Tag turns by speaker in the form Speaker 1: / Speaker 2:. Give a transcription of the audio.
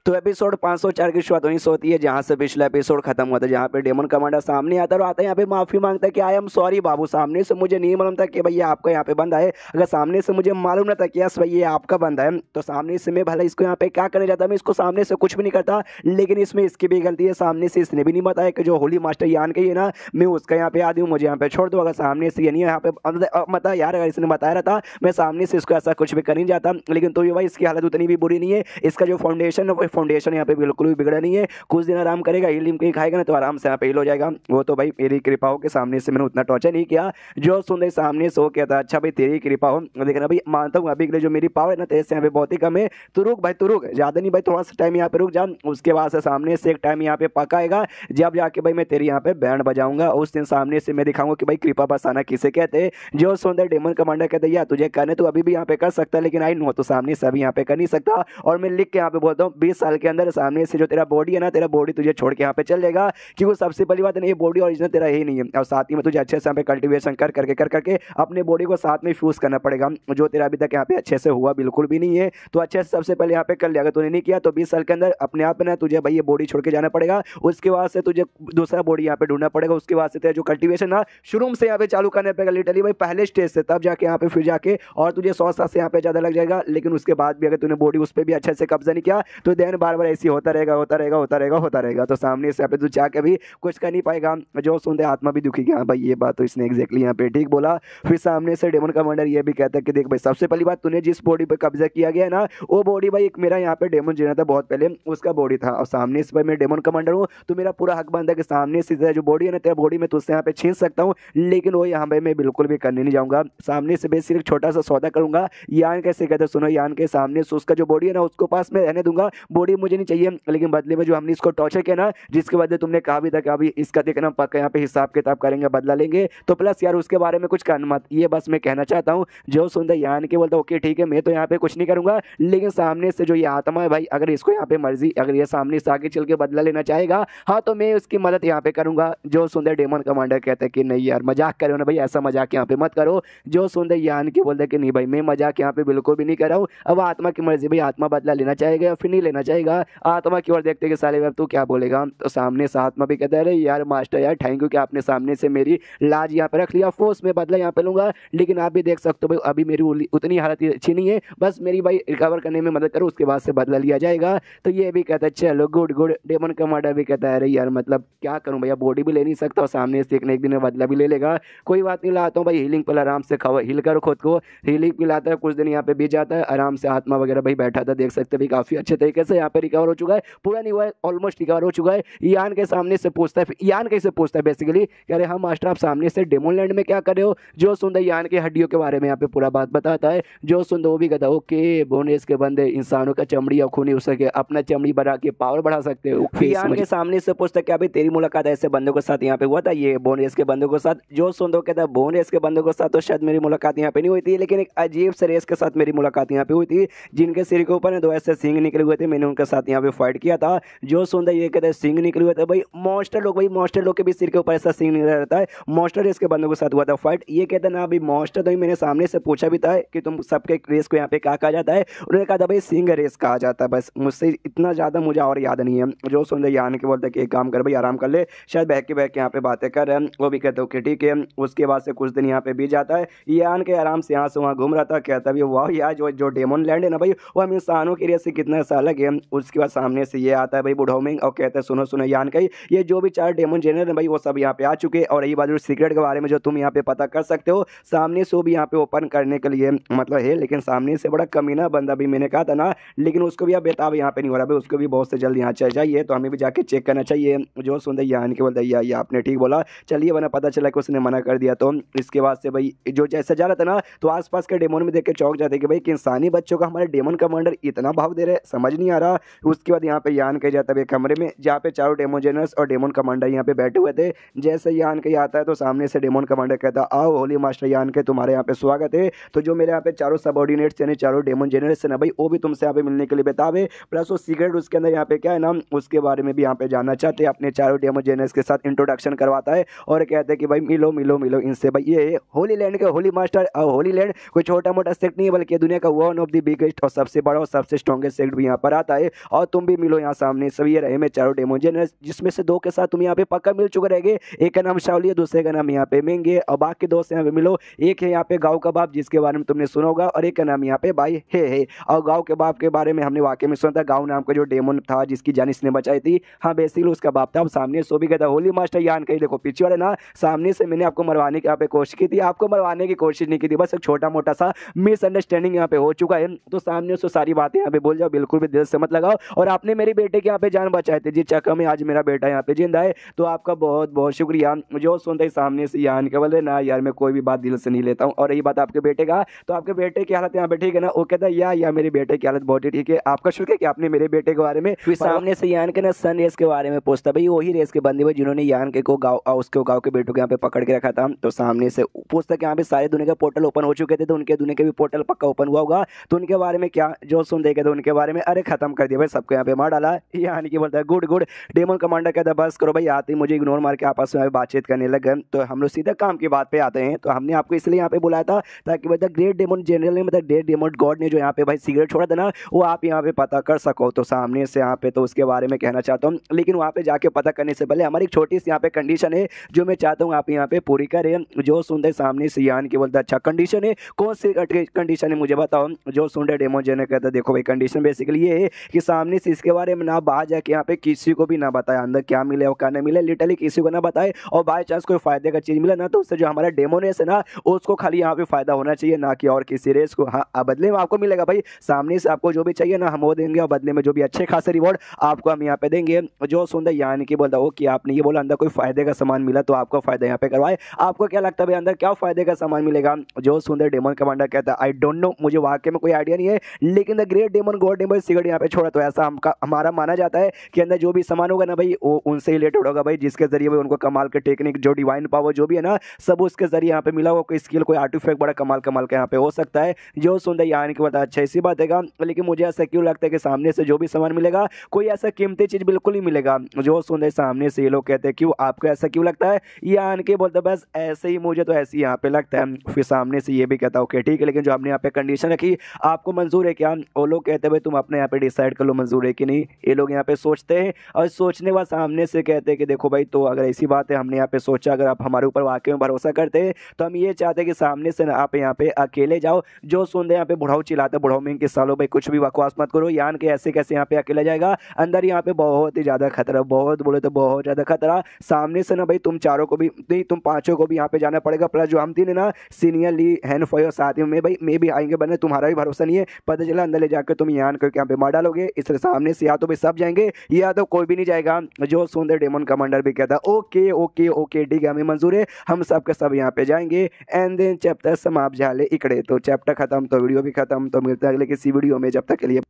Speaker 1: तो एपिसोड 504 की शुरुआत वहीं से होती है जहां से पिछला एपिसोड खत्म हुआ था, जहां पे डेमन कमांडर सामने आता है और आता है यहाँ पे माफी मांगता है कि आई एम सॉरी बाबू, सामने से मुझे नहीं मालूम था कि भाई ये आपका यहाँ पे बंदा है। अगर सामने से मुझे मालूम ना था कि यस भाई ये आपका बंदा है तो सामने से मैं भला इसको यहाँ पे क्या करने जाता, मैं इसको सामने से कुछ भी नहीं करता। लेकिन इसमें इसकी भी गलती है, सामने से इसने भी नहीं बताया कि जो होली मास्टर यान के ही है ना, मैं उसका यहाँ पे आदमी हूँ, मुझे यहाँ पे छोड़ दो। अगर सामने से ये नहीं यहाँ पे मतलब यार अगर इसने बताया रहता मैं सामने से इसको ऐसा कुछ भी कर नहीं जाता। लेकिन तो ये भाई इसकी हालत उतनी भी बुरी नहीं है, इसका जो फाउंडेशन है वो फाउंडेशन यहाँ पे बिल्कुल भी बिगड़ा नहीं है। कुछ दिन आराम करेगा, हीलिंग कहीं खाएगा ना तो आराम से यहाँ पे हील हो जाएगा। वो तो भाई मेरी कृपा हो के सामने से मैंने उतना टॉर्चर नहीं किया जो सुंदर सामने से हो किया था। अच्छा भाई तेरी कृपा हो, लेकिन अभी मानता हूँ अभी के लिए जो मेरी पावर है ना तेरे से यहाँ पे बहुत ही कम है। तू रुक भाई, तू रुक, ज्यादा नहीं भाई, थोड़ा सा टाइम यहाँ पे रुक जा। उसके बाद से सामने से एक टाइम यहाँ पे पक्का आएगा जब जाके भाई मैं तेरी यहाँ पे बैंड बजाऊंगा। उस दिन सामने से मैं दिखाऊंगा कि भाई कृपा बरसाना किसे कहते हैं। जो सुंदर डेमन कमांडर कहते हैं यार तुझे करने तो अभी भी यहाँ पे कर सकता है, लेकिन आई नो तो सामने से अभी यहाँ पे कर नहीं सकता। और मैं लिख के यहाँ पे बोलता हूँ 20 साल के अंदर सामने से जो तेरा बॉडी है ना, तेरा बॉडी तुझे छोड़ के यहाँ पे चल जाएगा। क्योंकि सबसे पहली बात है ये बॉडी ओरिजिनल तेरा ही नहीं है, और साथ ही में तुझे अच्छे से यहाँ पे कल्टीवेशन कर करके अपने बॉडी को साथ में फ्यूज करना पड़ेगा, जो तेरा अभी तक यहाँ पे अच्छे से हुआ बिल्कुल भी नहीं है। तो अच्छे से सबसे पहले यहाँ पे कर लिया, अगर तूने नहीं किया तो 20 साल के अंदर अपने आप ना तुझे भाई ये बॉडी छोड़ के जाना पड़ेगा। उसके बाद से तुझे दूसरा बॉडी यहाँ पे ढूंढना पड़ेगा। उसके बाद से तेरा जो कल्टीवेशन ना शुरू से यहाँ पे चालू करना पड़ेगा लिटरली भाई पहले स्टेज से, तब जाके यहाँ पे फिर जाके और तुझे 100 साल से यहाँ पे ज्यादा लग जाएगा। लेकिन उसके बाद भी अगर तूने बॉडी उस पर भी अच्छे से कब्जा नहीं किया तो देन बार बार ऐसी होता रहेगा। तो सामने से यहाँ पे तू जाके भी कुछ कर नहीं पाएगा। जो सुनते आत्मा भी दुखी गया भाई, ये बात तो इसने एग्जैक्टली यहाँ पे ठीक बोला। फिर सामने से डेमन कमांडर ये भी कहता है कि देख भाई सबसे पहली बात तूने जिस बॉडी पे कब्जा किया गया ना वो बॉडी भाई एक मेरा यहाँ पे डेमन जीना था बहुत पहले उसका बॉडी था, और सामने से भाई मैं डेमन कमांडर हूँ तो मेरा पूरा हक बनता है कि सामने से जो बॉडी है ना तेरा बॉडी में तुझसे यहाँ पे छीन सकता हूँ। लेकिन वो यहाँ पे मैं बिल्कुल भी करने नहीं जाऊंगा। सामने से बेसिक छोटा सा सौदा करूंगा। यान कैसे कहते सुनो, यान के सामने से उसका जो बॉडी है ना उसको पास में रहने दूंगा, बॉडी मुझे नहीं चाहिए। लेकिन बदले में जो हमने इसको टॉर्चर किया ना, जिसके बदले तुमने कहा भी था कि अभी इसका देखना पक्का यहाँ पे हिसाब किताब करेंगे, बदला लेंगे, तो प्लस यार उसके बारे में कुछ करना मत, ये बस मैं कहना चाहता हूँ। जो सुंदर यान के बोलता ओके ठीक है मैं तो यहाँ पे कुछ नहीं करूंगा, लेकिन सामने से जो ये आत्मा है भाई अगर इसको यहाँ पे मर्जी अगर ये सामने से आगे चल के बदला लेना चाहेगा हाँ तो मैं उसकी मदद यहाँ पे करूंगा। जो सुंदर डेमन कमांडर कहते हैं कि नहीं यार मजाक करो ना भाई, ऐसा मजाक यहाँ पे मत करो। जो सुंदर यान के बोलते कि नहीं भाई मैं मजाक यहाँ पे बिल्कुल भी नहीं कर रहा हूँ। अब आत्मा की मर्जी भाई, आत्मा बदला लेना चाहेगा या फिर नहीं लेना चाहेगा, आत्मा की ओर देखते कि साले अब तू क्या बोलेगा। तो सामने से आत्मा भी कहता है अरे यार मास्टर यार थैंक यू कि आपने सामने से मेरी लाज यहाँ पे रख लिया, फोर्स में बदला यहाँ पे लूंगा। लेकिन आप भी देख सकते हो भाई अभी मेरी उतनी हालत अच्छी नहीं है, बस मेरी भाई रिकवर करने में मदद करो, उसके बाद से बदला लिया जाएगा। तो ये भी कहता है चलो गुड गुड। डेमन कमांडर भी कहता है अरे यार मतलब क्या करूँ भैया, बॉडी भी ले नहीं सकता और सामने से एक दिन में बदला भी ले लेगा, कोई बात नहीं लाता हूँ भाई हीलिंग पर आराम से खाओ, हिल करो खुद को, हीलिंग पिलाता है, कुछ दिन यहाँ पे बीत जाता है आराम से। आत्मा वगैरह भाई बैठा था देख सकते भाई काफी अच्छे तरीके से यहाँ पे रिकवर हो चुका है, पूरा नहीं हुआ है ऑलमोस्ट रिकवर हो चुका है। यान के सामने से पूछता है, यान कैसे पूछता है बेसिकली कि अरे हाँ मास्टर आप सामने से डेमन लैंड में क्या कर रहे हो। जो सुंदर यान की हड्डियों के बारे में यहाँ पे पूरा बात बताता है। जो सुंदर वो भी कहता है ओके बोनेस के बंदे इंसानों का चमड़ी और खूनी हो सके अपना चमड़ी बढ़ा के पावर बढ़ा सकते हो। यान के सामने से पूछता है क्या भाई तेरी मुलाकात ऐसे बंदों के साथ यहाँ पे हुआ था, ये बोनेस के बंदों के साथ। जो सुंदर कहता है बोनेस के बंदों के साथ तो शायद मेरी मुलाकात यहाँ पे नहीं हुई थी, लेकिन एक अजीब से रेस के साथ मेरी मुलाकात यहाँ पे हुई थी जिनके सिर के ऊपर दो ऐसे सिंह निकले हुए थे, मैंने उनके साथ यहाँ पे फाइट किया था। जो सुंदर ये कहते हैं सिंह निकले हुए थे भाई मॉन्स्टर लोग, भाई मॉन्स्टर लोग के भी सिर के ऊपर ऐसा सिंह निकला रहता है, मॉन्स्टर रेस के बंदों के साथ हुआ था फाइट। ये कहते हैं ना अभी मॉन्स्टर तो मैंने सामने से पूछा भी था कि तुम सबके रेस को यहाँ पे क्या कहा जाता है, उन्होंने कहा था भाई सिंह रेस कहा जाता है, बस मुझसे इतना ज्यादा मुझे और याद नहीं है। जो सुंदर यान के बोलते कि एक काम कर भाई आराम कर ले, शायद बहक के यहाँ पे बातें कर रहे हैं। वो भी कहते ओके ठीक है। उसके बाद से कुछ दिन यहाँ पे बीत जाता है, यान के आराम से यहाँ से वहाँ घूम रहा था, कहता भी वाह यार जो डेमन लैंड है ना भाई वो हम इंसानों के एरिया से कितना सा अलग है। उसके बाद सामने से ये आता है भाई बुढ़ाउमिंग और कहता है सुनो सुनो यान का ये जो भी 4 डेमन जेनर है भाई वो सब यहाँ पे आ चुके हैं, और यही बात सीक्रेट के बारे में जो तुम यहाँ पे पता कर सकते हो सामने से वो भी यहाँ पे ओपन करने के लिए मतलब है। लेकिन सामने से बड़ा कमीना बंदा भी मैंने कहा था ना, लेकिन उसको भी अब बेताब यहाँ पे नहीं हो रहा भाई, उसको भी बहुत से जल्द यहाँ चल जाइए, तो हमें भी जाके चेक करना चाहिए। जो सुंदर यान के बोलता है ये आपने ठीक बोला, चलिए वरना पता चला कि उसने मना कर दिया। तो इसके बाद से भाई जो जैसे जा रहा था ना तो आसपास के डेमन में देख के चौंक जाते कि भाई कि इंसानी बच्चों का हमारे डेमन कमांडर इतना भाव दे रहे, समझ नहीं आ रहा। उसके बाद यहाँ पे यान के जाता है कमरे में जहाँ पे चारों डेमन जेनरल्स और डेमन कमांडर यहाँ पे बैठे हुए थे। जैसे यान के आता है तो सामने से डेमन कमांडर कहता आओ होली मास्टर यान के तुम्हारे यहाँ पे स्वागत है। तो जो मेरे यहाँ पे चारों सबऑर्डिनेट्स यानी चारों डेमन जेनरल्स है ना भाई वो भी तुमसे यहाँ पे मिलने के लिए बेताब, प्लस वो सीक्रेट उसके अंदर यहाँ पे क्या है ना उसके बारे में भी यहाँ पे जानना चाहते हैं। अपने चारों डेमन जेनरल्स के साथ इंट्रोडक्शन करवाता है और कहते हैं कि भाई मिलो मिलो मिलो इनसे, भाई ये होली लैंड के होली मास्टर। और होली लैंड कोई छोटा मोटा सेक्ट नहीं है बल्कि दुनिया का वन ऑफ द बिगेस्ट और सबसे बड़ा और सबसे स्ट्रॉन्गेस्ट सेक्ट भी यहाँ पर आता है और तुम भी मिलो यहाँ सामने। सब ये रहे मैं चारों डेमो जनरल, जिसमें से 2 के साथ तुम यहाँ पे पक्का मिल चुके रहेंगे। एक का नाम शाओली है, दूसरे का नाम यहाँ पे मेंगे, और बाकी 2 से यहाँ पे मिलो। एक है यहाँ पे गाँव कबाब, जिसके बारे में तुमने सुना होगा, और एक का नाम यहाँ पे भाई है। और गाँव कबाब के बारे में हमने वाकई में सुना था। गाँव नाम का जो डेमन था जिसकी जान इसने बचाई थी, हाँ बेसिकली उसका बाप था। अब सामने सो भी गया था। होली मास्टर यान कहीं देखो पीछे वाले ना, सामने से मैंने आपको मरवाने की यहाँ पे कोशिश की थी, आपको मरवाने की कोशिश नहीं की थी, बस एक छोटा मोटा सा मिसअंडरस्टैंडिंग यहाँ पे हो चुका है। तो सामने से सारी बातें यहाँ पे बोल जाओ, बिल्कुल भी दिल से मत लगाओ। और आपने मेरे बेटे के यहाँ पे जान बचाए थे, जिस चक्कर में आज मेरा बेटा यहाँ पे जिंदा है, तो आपका बहुत बहुत शुक्रिया। जो सुनते ही सामने से यान के बोले ना यार मैं कोई भी बात दिल से नहीं लेता हूँ। और रही बात आपके बेटे का, तो आपके बेटे की हालत यहाँ पे ठीक है ना? वो कहता है या मेरे बेटे की हालत बहुत ही ठीक है। आपका शुक्र है कि आपने मेरे बेटे के बारे में फिर सामने से यान के ना सन रेस के बारे में पूछता। भाई वही रेस के बंदे हुए जिन्होंने यान के को गाँव उसके गाँव के बेटों के यहाँ पे पकड़ के रखा था। तो सामने से पूछता कि यहाँ पे सारे दुनिया के पोर्टल ओपन हो चुके थे, तो उनके दुनिया के भी पोर्टल पक्का ओपन हुआ होगा, तो उनके बारे में क्या जो सुन देखे थे उनके बारे में? अरे खत्म कर दिया भाई, सबको यहाँ पे मार डाला। यानी कि बोलता है गुड गुड। डेमन कमांडर कहता है बस करो भाई, आते ही मुझे इग्नोर मार के आपस में बातचीत करने लग गए। तो हम लोग सीधा काम की बात पे आते हैं। तो हमने आपको इसलिए यहाँ पे बुलाया था ताकि मतलब ग्रेट डेमन जनरल ने मतलब ग्रेट डेमन गॉड ने जो यहाँ पे भाई सिगरेट छोड़ा था ना, वो आप यहाँ पे पता कर सको। तो सामने से यहाँ पे तो उसके बारे में कहना चाहता हूँ, लेकिन वहाँ पे जाके पता करने से पहले हमारी एक छोटी सी यहाँ पे कंडीशन है जो मैं चाहता हूँ आप यहाँ पे पूरी करें। जो सुनते सामने से यान की बोलता अच्छा कंडीशन है, कौन सी कंडीशन है मुझे बताओ। जो सुन रहे डेमो जनरल कहता देखो भाई कंडीशन बेसिकली ये है कि सामने से इसके बारे में ना बाहर जाके यहाँ पे किसी को भी ना बताए, अंदर क्या मिले और क्या नहीं मिले लिटरली किसी को ना बताए। और बाय चांस कोई फायदे का चीज मिला ना, तो उससे जो हमारा डेमो रेस है ना उसको खाली यहाँ पे फायदा होना चाहिए, ना कि और किसी रेस को। हाँ बदले में आपको मिलेगा भाई, सामने से आपको जो भी चाहिए ना हम वो देंगे, और बदले में जो भी अच्छे खासे रिवॉर्ड आपको हम यहाँ पे देंगे। जो सुंदर यानी कि बोलता हो कि आपने ये बोला अंदर कोई फायदे का सामान मिला तो आपको फायदा यहाँ पे करवाए। आपको क्या लगता है भाई अंदर क्या फायदे का सामान मिलेगा? जो सुंदर डेमन कमांडर कहता है आई डोंट नो, मुझे वाकई में कोई आइडिया नहीं है, लेकिन द ग्रेट डेमन गॉड ने सिगरेट यहाँ पे छोड़ा, तो ऐसा हमारा माना जाता है कि अंदर जो भी सामान होगा ना भाई वो उनसे रिलेटेड होगा भाई, जिसके जरिए भाई उनको कमाल के टेक्निक जो डिवाइन पावर जो भी है ना सब उसके जरिए यहाँ पे मिला होगा। कोई स्किल कोई आर्टिफैक्ट बड़ा कमाल कमाल का यहाँ पे हो सकता है। जो सुंदर यानी कि बता अच्छा इसी बात है, लेकिन मुझे ऐसा क्यों लगता है कि सामने से जो भी सामान मिलेगा कोई ऐसा कीमती चीज बिल्कुल नहीं मिलेगा। जो सुंदर सामने से ये लोग कहते हैं क्यों, आपको ऐसा क्यों लगता है? यानी कि बोलते बस ऐसे ही, मुझे तो ऐसे ही यहाँ पे लगता है। फिर सामने से ये भी कहता ओके ठीक है, लेकिन जो हमने यहाँ पे कंडीशन रखी आपको मंजूर है क्या? वो लोग कहते हैं भाई तुम अपने यहाँ पे डिसाइड कर लो मंजूर है कि नहीं। ये लोग यहाँ पे सोचते हैं और सोचने के बाद सामने से कहते हैं कि देखो भाई तो अगर ऐसी बात है हमने यहाँ पे सोचा, अगर आप हमारे ऊपर वाकई में भरोसा करते हैं तो हम ये चाहते हैं कि सामने से आप यहाँ पे अकेले जाओ। जो सुन दे यहाँ पे बुढ़ाऊ चिल्लाते बुढ़ाऊ में कि सालों भाई कुछ भी बकवास मत करो, यान के ऐसे कैसे यहाँ पे अकेला जाएगा, अंदर यहाँ पे बहुत ही ज्यादा खतरा, बहुत बोले तो बहुत ज्यादा खतरा। सामने से ना भाई तुम चारों को भी नहीं, तुम पांचों को भी यहाँ पे जाना पड़ेगा, प्लस जो हम तीन है ना सीनियर ली हैंड फॉर साथ में भाई मैं भी आएंगे बने, तुम्हारा भी भरोसा नहीं है, पता चला अंदर ले जाकर तुम यान करके यहाँ पे मार डालोगे। इसलिए सामने से या तो भाई सब जाएंगे या तो कोई भी नहीं जाएगा। जो सुंदर डेमन कमांडर भी कहता ओके ओके ओके ठीक है हमें मंजूर है, हम सब के सब यहाँ पे जाएंगे। एंड देन चैप्टर समाप्त झाले इकड़े। तो चैप्टर खत्म तो वीडियो भी खत्म, तो मिलता है अगले किसी वीडियो में, जब तक के लिए